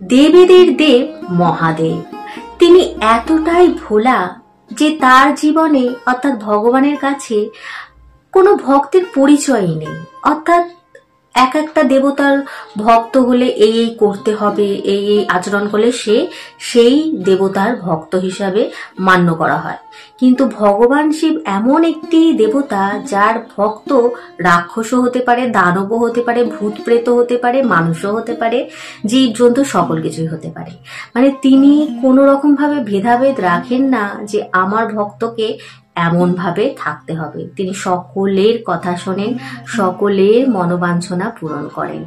দেবেদের দেব মহাদেব। তিনি এতটাই ভোলা যে তার জীবনে অর্থাৎ ভগবানের কাছে কোনো ভক্তের পরিচয়ই নেই। অর্থাৎ এক একটা দেবতার ভক্ত হলে এই এই করতে হবে, এই এই আচরণ করলে সে সেই দেবতার ভক্ত হিসাবে মান্য করা হয়। কিন্তু ভগবান শিব এমন একটি দেবতা যার ভক্ত রাক্ষসও হতে পারে, দানবও হতে পারে, ভূত প্রেত হতে পারে, মানুষও হতে পারে, জীবজন্তু সকল কিছুই হতে পারে। মানে তিনি কোনো রকম ভাবে ভেদাভেদ রাখেন না যে আমার ভক্তকে এমন ভাবে থাকতে হবে। তিনি সকলের কথা শোনেন, সকলের মনোবাঞ্ছনা পূরণ করেন।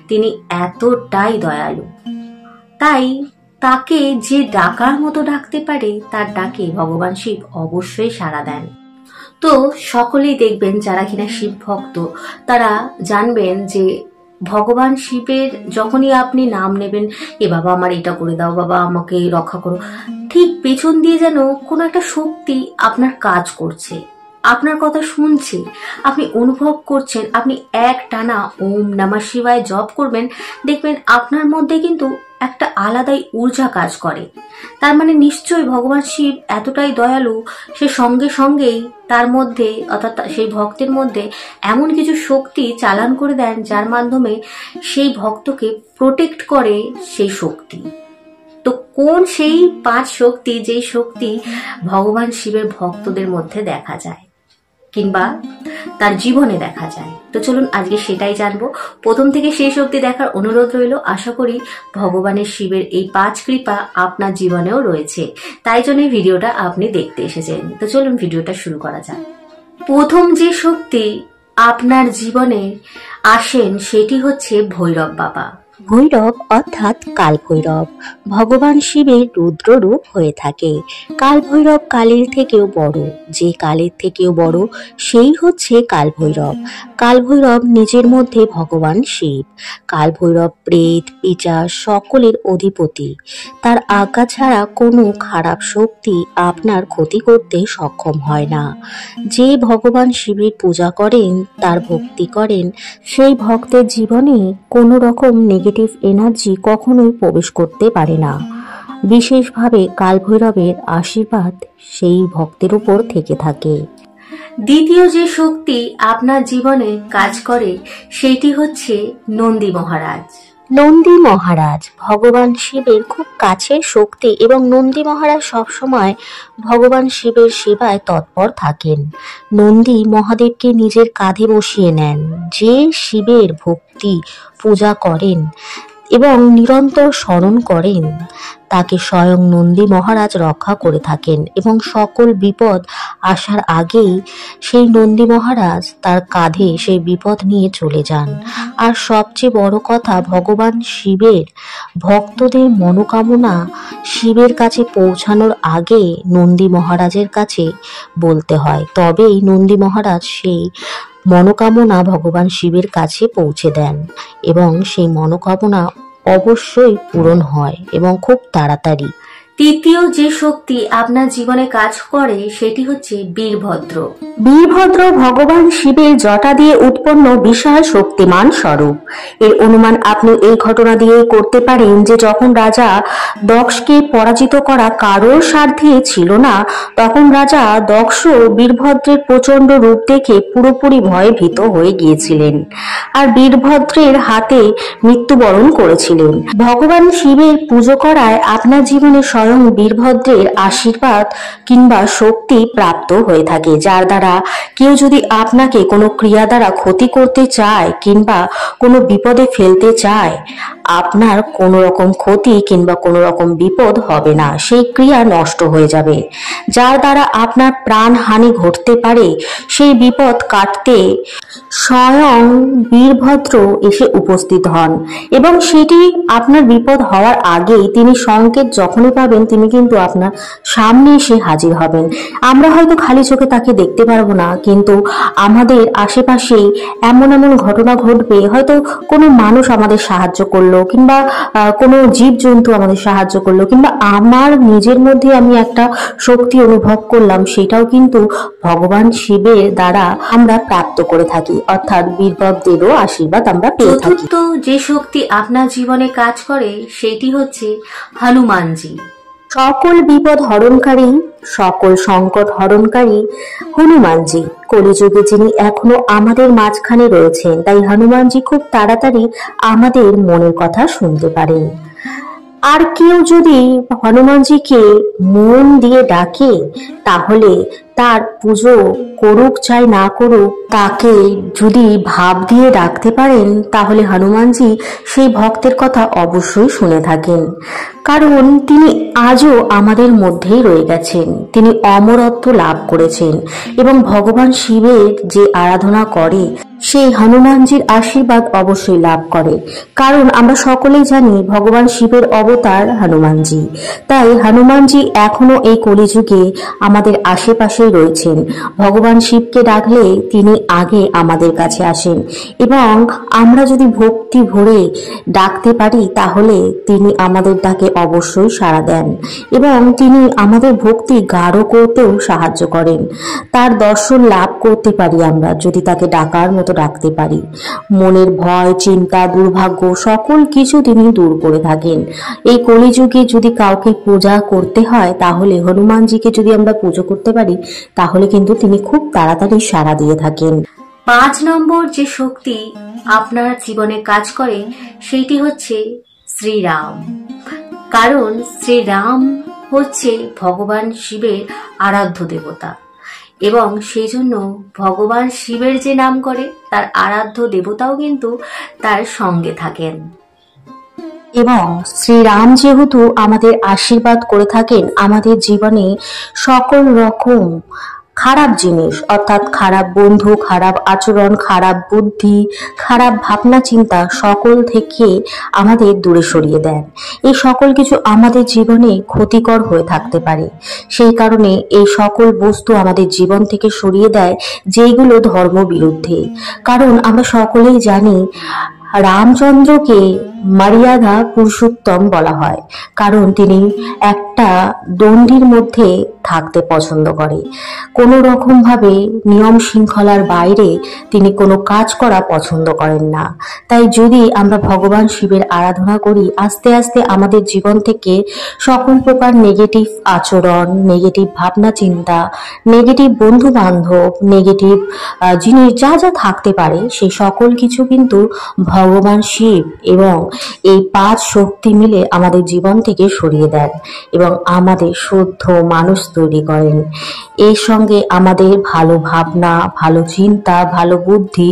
তিনি এতটাই দয়ালু, তাই তাকে যে ডাকার মতো ডাকতে পারে তার ডাকে ভগবান শিব অবশ্যই সাড়া দেন। তো সকলেই দেখবেন যারা কিনা শিব ভক্ত তারা জানবেন যে ভগবান শিবের যখনই আপনি নাম নেবেন, এ বাবা আমার এটা করে দাও, বাবা আমাকে রক্ষা করো, ঠিক পেছন দিয়ে যেন কোনো একটা শক্তি আপনার কাজ করছে, আপনার কথা শুনছে, আপনি অনুভব করছেন। আপনি এক টানা ওম নমঃ শিবায় জপ করবেন, দেখবেন আপনার মধ্যে কিন্তু একটা আলাদাই ঊর্জা কাজ করে। তার মানে নিশ্চয়ই ভগবান শিব এতটাই দয়ালু, সে সঙ্গে সঙ্গেই তার মধ্যে অর্থাৎ সেই ভক্তের মধ্যে এমন কিছু শক্তি চালান করে দেন যার মাধ্যমে সেই ভক্তকে প্রোটেক্ট করে সেই শক্তি। তো কোন সেই 5 শক্তি যেই শক্তি ভগবান শিবের ভক্তদের মধ্যে দেখা যায় কিংবা তার জীবনে দেখা যায়? তো চলুন আজকে সেটাই জানবো। প্রথম থেকে সেই শক্তি দেখার অনুরোধ রইল। আশা করি ভগবানের শিবের এই 5 কৃপা আপনার জীবনেও রয়েছে, তাই জন্য ভিডিওটা আপনি দেখতে এসেছেন। তো চলুন ভিডিওটা শুরু করা যাক। প্রথম যে শক্তি আপনার জীবনে আসেন সেটি হচ্ছে ভৈরব বাবা। ভৈরব অর্থাৎ কাল ভৈরব ভগবান শিবের রুদ্র রূপ হয়ে থাকে। কাল ভৈরব কালীর থেকেও বড়, যে কালীর থেকেও বড় সেই হচ্ছে কাল ভৈরব। কাল ভৈরব নিজের মধ্যে ভগবান শিব। কাল ভৈরব প্রেত পিশাচ সকলের অধিপতি। তার আজ্ঞা ছাড়া কোনো খারাপ শক্তি আপনার ক্ষতি করতে সক্ষম হয় না। যে ভগবান শিবের পূজা করেন, তার ভক্তি করেন, সেই ভক্তের জীবনে কোনো রকম নেগেটিভ এনার্জি কখনোই প্রবেশ করতে পারে না। বিশেষভাবে কাল ভৈরবের আশীর্বাদ সেই ভক্তের উপর থেকে থাকে। দ্বিতীয় যে শক্তি আপনার জীবনে কাজ করে সেটি হচ্ছে নন্দী মহারাজ। নন্দী মহারাজ ভগবান শিবের খুব কাছের শক্তি এবং নন্দী মহারাজ সবসময় ভগবান শিবের সেবায় তৎপর থাকেন। নন্দী মহাদেবকে নিজের কাঁধে বসিয়ে নেন। যে শিবের ভক্তি পূজা করেন এবং নিরন্তর স্মরণ করেন তাকে স্বয়ং নন্দী মহারাজ রক্ষা করে থাকেন এবং সকল বিপদ আসার আগেই সেই নন্দী মহারাজ তার কাঁধে সেই বিপদ নিয়ে চলে যান। আর সবচেয়ে বড় কথা, ভগবান শিবের ভক্তদের মনোকামনা শিবের কাছে পৌঁছানোর আগে নন্দী মহারাজের কাছে বলতে হয়, তবেই নন্দী মহারাজ সেই মনোকামনা ভগবান শিবের কাছে পৌঁছে দেন এবং সেই মনোকামনা অবশ্যই পূরণ হয় এবং খুব তাড়াতাড়ি। তৃতীয় যে শক্তি আপনার জীবনে কাজ করে সেটি হচ্ছে বীরভদ্র। বীরভদ্র ভগবান শিবের জটা দিয়ে উৎপন্ন বিশাল শক্তিমান স্বরূপ। এর অনুমান আপনি এই ঘটনা দিয়ে করতে পারেন যে যখন রাজা দক্ষকে পরাজিত করা কারোর সাধ্যে ছিল না, তখন রাজা দক্ষ বীরভদ্রের প্রচন্ড রূপ দেখে পুরোপুরি ভয়ে ভীত হয়ে গিয়েছিলেন আর বীরভদ্রের হাতে মৃত্যুবরণ করেছিলেন। ভগবান শিবের পুজো করায় আপনার জীবনে স্বয়ং বীরভদ্রের আশীর্বাদ কিংবা শক্তি প্রাপ্ত হয়ে থাকে, যার দ্বারা কেউ যদি আপনাকে কোনো ক্রিয়া দ্বারা ক্ষতি করতে চায় কিংবা কোনো বিপদে ফেলতে চায়, আপনার কোনো রকম ক্ষতি কিংবা কোনো রকম বিপদ হবে না, সেই ক্রিয়া নষ্ট হয়ে যাবে। যার দ্বারা আপনার প্রাণহানি ঘটতে পারে, সেই বিপদ কাটতে স্বয়ং বীরভদ্র এসে উপস্থিত হন এবং সেটি আপনার বিপদ হওয়ার আগেই তিনি সংকেত যখনই পাবেন তিনি কিন্তু আপনার সামনে এসে হাজির হবেন। আমরা হয়তো খালি চোখে তাকে দেখতে পারবো না, কিন্তু আমাদের আশেপাশেই এমন এমন ঘটনা ঘটবে, হয়তো কোনো মানুষ আমাদের সাহায্য করলো কিংবা কোনো জীবজন্তু আমাদের সাহায্য করলো, কিংবা আমার নিজের মধ্যে আমি একটা শক্তি অনুভব করলাম, সেটাও কিন্তু ভগবান শিবের দ্বারা আমরা প্রাপ্ত করে থাকি, অর্থাৎ বীরভবদেরও আশীর্বাদ আমরা পেয়ে থাকি। চতুর্থ যে শক্তি আপনার জীবনে কাজ করে সেটি হচ্ছে হনুমানজি। সকল বিপদ হরণকারী, সকল সংকট হরণকারী হনুমানজি, কলিযুগে যিনি এখনো আমাদের মাঝখানে রয়েছেন, তাই হনুমানজি খুব তাড়াতাড়ি আমাদের মনের কথা শুনতে পারেন। আর কেউ যদি হনুমানজিকে মন দিয়ে ডাকে, তাহলে তার পুজো করুক চাই না করুক, তাকে যদি ভাব দিয়ে ডাকতে পারেন, তাহলে হনুমানজি সেই ভক্তের কথা অবশ্যই শুনে থাকেন। কারণ তিনি আজও আমাদের মধ্যেই রয়ে গেছেন, তিনি অমরত্ব লাভ করেছেন, এবং ভগবান শিবের যে আরাধনা করে সেই হনুমানজির আশীর্বাদ অবশ্যই লাভ করে। কারণ আমরা সকলেই জানি ভগবান শিবের অবতার হনুমানজি, তাই হনুমানজি এখনো এই কলিযুগে আমাদের আশেপাশেই রয়েছেন। ভগবান শিবকে ডাকলে তিনি আগে আমাদের কাছে আসেন, এবং আমরা যদি ভক্তি ভরে ডাকতে পারি তাহলে তিনি আমাদের ডাকে অবশ্যই সাড়া দেন, এবং তিনি আমাদের ভক্তি গাঢ় করতেও সাহায্য করেন। তার দর্শন লাভ করতে পারি আমরা যদি তাকে ডাকার মতো ডাকতে পারি। মনের ভয়, চিন্তা, দুর্ভাগ্য সকল কিছু তিনি দূর করে থাকেন। এই কলিযুগে যদি কাউকে পূজা করতে হয়, তাহলে হনুমানজিকে যদি আমরা পুজো করতে পারি, তাহলে কিন্তু তিনি খুব তাড়াতাড়ি সাড়া দিয়ে থাকেন। 5 নম্বর যে শক্তি আপনার জীবনে কাজ করে সেইটি হচ্ছে শ্রীরাম। কারণ শ্রীরাম হচ্ছে ভগবান শিবের আরাধ্য দেবতা, এবং সেই জন্য ভগবান শিবের যে নাম করে তার আরাধ্য দেবতাও কিন্তু তার সঙ্গে থাকেন। এবং শ্রীরাম যেহেতু আমাদের আশীর্বাদ করে থাকেন, আমাদের জীবনে সকল রকম খারাপ জিনিস, অর্থাৎ খারাপ বন্ধু, খারাপ আচরণ, খারাপ বুদ্ধি, খারাপ ভাবনা চিন্তা সকল থেকে আমাদের দূরে সরিয়ে দেন। এই সকল কিছু আমাদের জীবনে ক্ষতিকর হয়ে থাকতে পারে, সেই কারণে এই সকল বস্তু আমাদের জীবন থেকে সরিয়ে দেয় যেগুলো ধর্ম বিরুদ্ধে। কারণ আমরা সকলেই জানি রামচন্দ্রকে মর্যাদা পুরুষোত্তম বলা হয়, কারণ তিনি একটা দণ্ডির মধ্যে থাকতে পছন্দ করে। কোনো রকম ভাবে নিয়ম শৃঙ্খলার বাইরে তিনি কোনো কাজ করা পছন্দ করেন না। তাই যদি আমরা ভগবান শিবের আরাধনা করি, আস্তে আস্তে আমাদের জীবন থেকে সকল প্রকার নেগেটিভ আচরণ, নেগেটিভ ভাবনা চিন্তা, নেগেটিভ বন্ধু বান্ধব, নেগেটিভ জিনিস যা যা থাকতে পারে, সেই সকল কিছু কিন্তু ভগবান শিব এবং এই 5 শক্তি মিলে আমাদের জীবন থেকে সরিয়ে দেন এবং আমাদের শুদ্ধ মানুষ তৈরি করেন। এর সঙ্গে আমাদের ভালো ভাবনা, ভালো চিন্তা, ভালো বুদ্ধি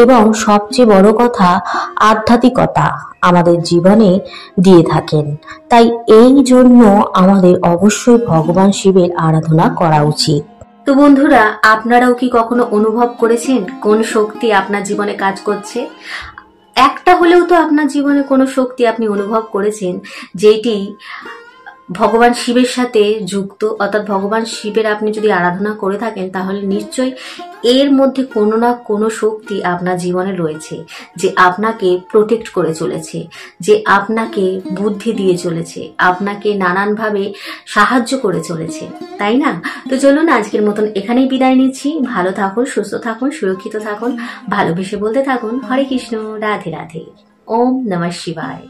এবং সবচেয়ে বড় কথা আধ্যাত্মিকতা আমাদের জীবনে দিয়ে থাকেন। তাই এই জন্য আমাদের অবশ্যই ভগবান শিবের আরাধনা করা উচিত। তো বন্ধুরা, আপনারাও কি কখনো অনুভব করেছেন কোন শক্তি আপনার জীবনে কাজ করছে? একটা হলেও তো আপনার জীবনে কোনো শক্তি আপনি অনুভব করেছেন যেটি ভগবান শিবের সাথে যুক্ত, অর্থাৎ ভগবান শিবের আপনি যদি আরাধনা করে থাকেন তাহলে নিশ্চয়ই এর মধ্যে কোনো না কোনো শক্তি আপনার জীবনে রয়েছে, যে আপনাকে প্রোটেক্ট করে চলেছে, যে আপনাকে বুদ্ধি দিয়ে চলেছে, আপনাকে নানানভাবে সাহায্য করে চলেছে, তাই না? তো চলুন আজকের মতন এখানেই বিদায় নিচ্ছি। ভালো থাকুন, সুস্থ থাকুন, সুরক্ষিত থাকুন, ভালোবেসে বলতে থাকুন হরে কৃষ্ণ, রাধে রাধে, ওম নমঃ শিবায়।